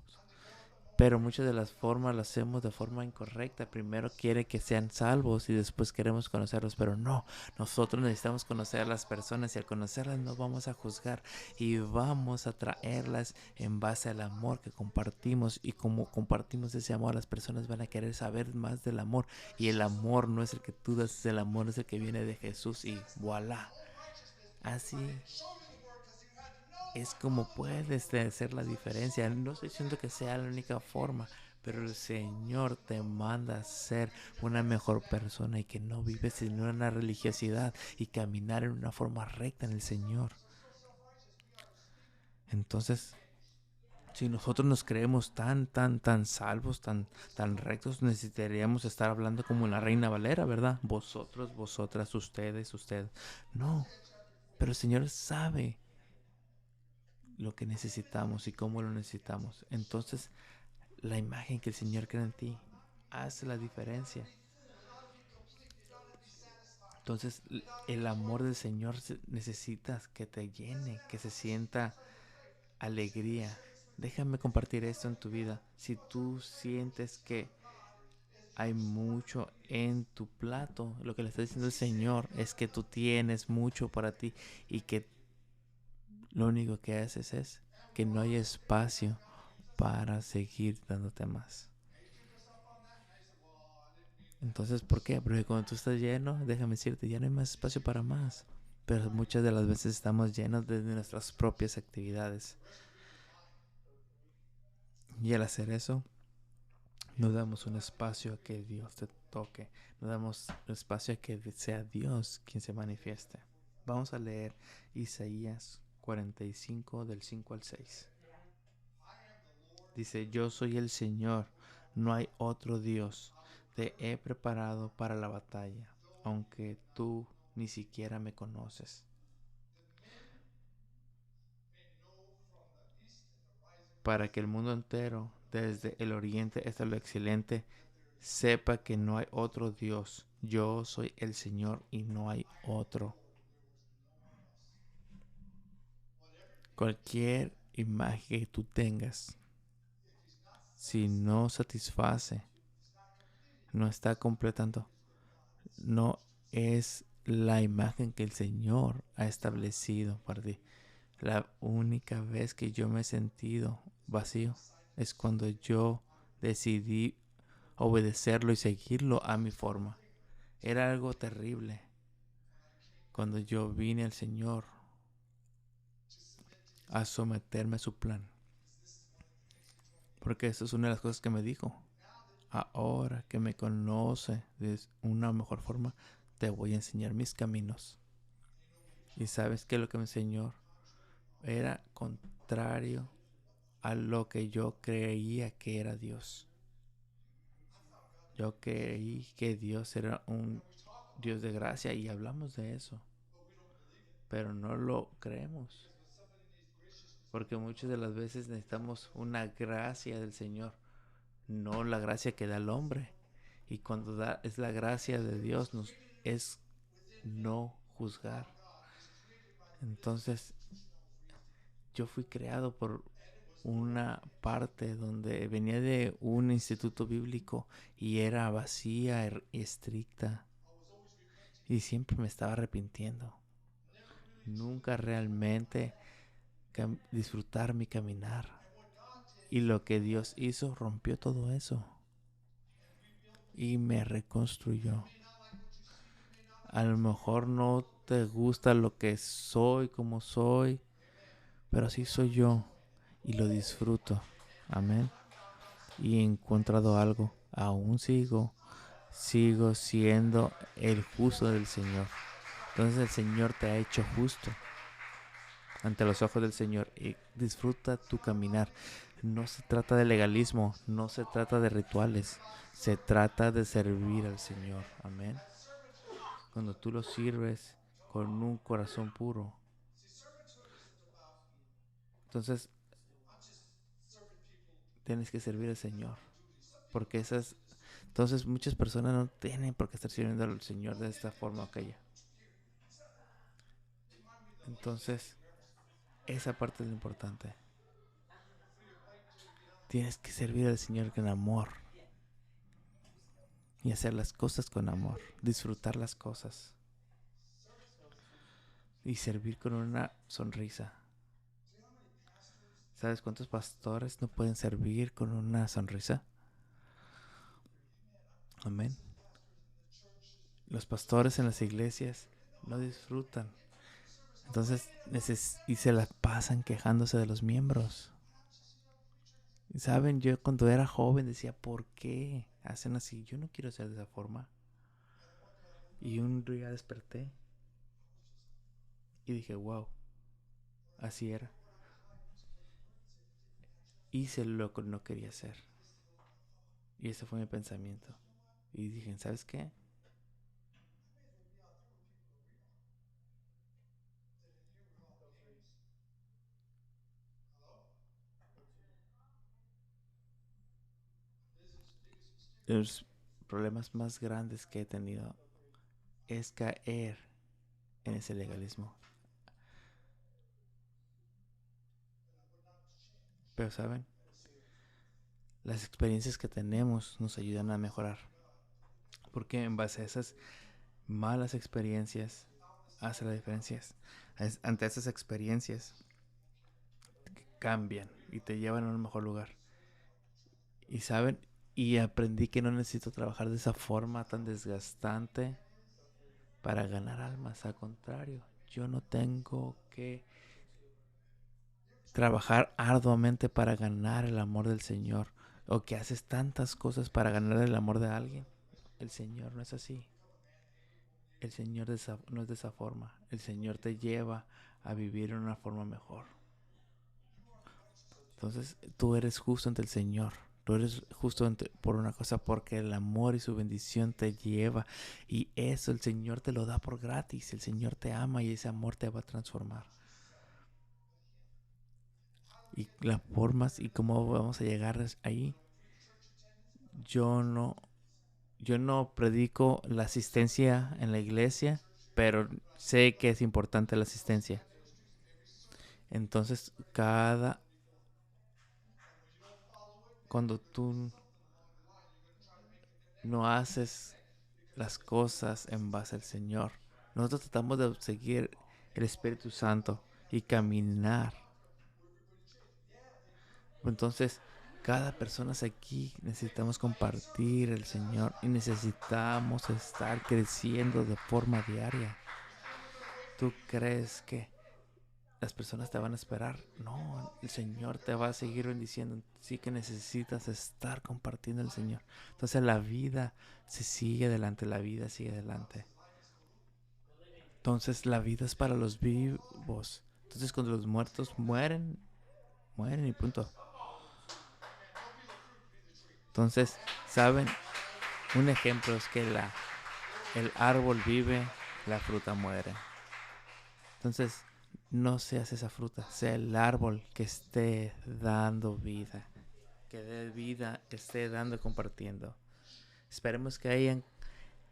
Pero muchas de las formas las hacemos de forma incorrecta. Primero quiere que sean salvos y después queremos conocerlos. Pero no, nosotros necesitamos conocer a las personas y al conocerlas no vamos a juzgar y vamos a traerlas en base al amor que compartimos. Y como compartimos ese amor, las personas van a querer saber más del amor. Y el amor no es el que tú das, el amor es el que viene de Jesús y voilà. Así es como puedes hacer la diferencia. No estoy diciendo que sea la única forma, pero el Señor te manda a ser una mejor persona y que no vives en una religiosidad y caminar en una forma recta en el Señor. Entonces, si nosotros nos creemos tan salvos, tan rectos, necesitaríamos estar hablando como la Reina Valera, ¿verdad? Vosotros, vosotras, ustedes, usted. No, pero el Señor sabe lo que necesitamos y cómo lo necesitamos. Entonces, la imagen que el Señor crea en ti hace la diferencia. Entonces, el amor del Señor necesitas que te llene, que se sienta alegría. Déjame compartir esto en tu vida. Si tú sientes que hay mucho en tu plato, lo que le está diciendo el Señor es que tú tienes mucho para ti y que lo único que haces es que no hay espacio para seguir dándote más. Entonces, ¿por qué? Porque cuando tú estás lleno, déjame decirte, ya no hay más espacio para más. Pero muchas de las veces estamos llenos de nuestras propias actividades. Y al hacer eso, no damos un espacio a que Dios te toque. No damos espacio a que sea Dios quien se manifieste. Vamos a leer Isaías 45 del 5 al 6. Dice, yo soy el Señor, no hay otro Dios. Te he preparado para la batalla, aunque tú ni siquiera me conoces. Para que el mundo entero, desde el oriente hasta lo excelente, sepa que no hay otro Dios. Yo soy el Señor y no hay otro. Cualquier imagen que tú tengas, si no satisface, no está completando, no es la imagen que el Señor ha establecido para ti. La única vez que yo me he sentido vacío es cuando yo decidí obedecerlo y seguirlo a mi forma. Era algo terrible cuando yo vine al Señor a someterme a su plan. Porque eso es una de las cosas que me dijo. Ahora que me conoce de una mejor forma, te voy a enseñar mis caminos. Y sabes que lo que me enseñó era contrario a lo que yo creía que era Dios. Yo creí que Dios era un Dios de gracia y hablamos de eso, pero no lo creemos. Porque muchas de las veces necesitamos una gracia del Señor, no la gracia que da el hombre. Y cuando es la gracia de Dios, es no juzgar. Entonces, yo fui creado por una parte donde venía de un instituto bíblico y era vacía y estricta. Y siempre me estaba arrepintiendo. Nunca realmente disfrutar mi caminar. Y lo que Dios hizo rompió todo eso. Y me reconstruyó. A lo mejor no te gusta lo que soy, como soy, pero así soy yo. Y lo disfruto. Amén. Y he encontrado algo. Aún sigo sigo siendo el justo del Señor. Entonces el Señor te ha hecho justo ante los ojos del Señor y disfruta tu caminar. No se trata de legalismo, no se trata de rituales, se trata de servir al Señor. Amén. Cuando tú lo sirves con un corazón puro, entonces tienes que servir al Señor. Porque entonces muchas personas no tienen por qué estar sirviendo al Señor de esta forma o aquella. Entonces, esa parte es lo importante. Tienes que servir al Señor con amor. Y hacer las cosas con amor. Disfrutar las cosas. Y servir con una sonrisa. ¿Sabes cuántos pastores no pueden servir con una sonrisa? Amén. Los pastores en las iglesias no disfrutan. Entonces, y se la pasan quejándose de los miembros. Y saben, yo cuando era joven decía, ¿por qué hacen así? Yo no quiero ser de esa forma. Y un día desperté y dije, wow, así era. Hice lo que no quería hacer. Y ese fue mi pensamiento. Y dije, ¿sabes qué? Los problemas más grandes que he tenido es caer en ese legalismo. Pero saben, las experiencias que tenemos nos ayudan a mejorar. Porque en base a esas malas experiencias hace la diferencia. Ante esas experiencias cambian y te llevan a un mejor lugar. Y saben, y aprendí que no necesito trabajar de esa forma tan desgastante para ganar almas. Al contrario, yo no tengo que trabajar arduamente para ganar el amor del Señor. O que haces tantas cosas para ganar el amor de alguien. El Señor no es así. El Señor no es de esa forma. El Señor te lleva a vivir en una forma mejor. Entonces tú eres justo ante el Señor. Tú eres justo por una cosa, porque el amor y su bendición te lleva. Y eso el Señor te lo da por gratis. El Señor te ama y ese amor te va a transformar. Y las formas y cómo vamos a llegar ahí. Yo no predico la asistencia en la iglesia, pero sé que es importante la asistencia. Entonces, cuando tú no haces las cosas en base al Señor, nosotros tratamos de seguir el Espíritu Santo y caminar. Entonces, cada persona aquí necesitamos compartir el Señor y necesitamos estar creciendo de forma diaria. ¿Tú crees que las personas te van a esperar? No, el Señor te va a seguir bendiciendo. Sí que necesitas estar compartiendo el Señor. Entonces la vida se sigue adelante, la vida sigue adelante. Entonces la vida es para los vivos. Entonces cuando los muertos mueren, mueren y punto. Entonces, ¿saben? Un ejemplo es que el árbol vive, la fruta muere. Entonces, no seas esa fruta, sea el árbol que esté dando vida, que dé vida, que esté dando y compartiendo. Esperemos que hayan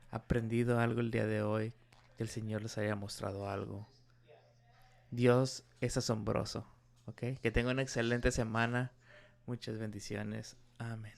aprendido algo el día de hoy, que el Señor les haya mostrado algo. Dios es asombroso, ¿ok? Que tengan una excelente semana. Muchas bendiciones. Amén.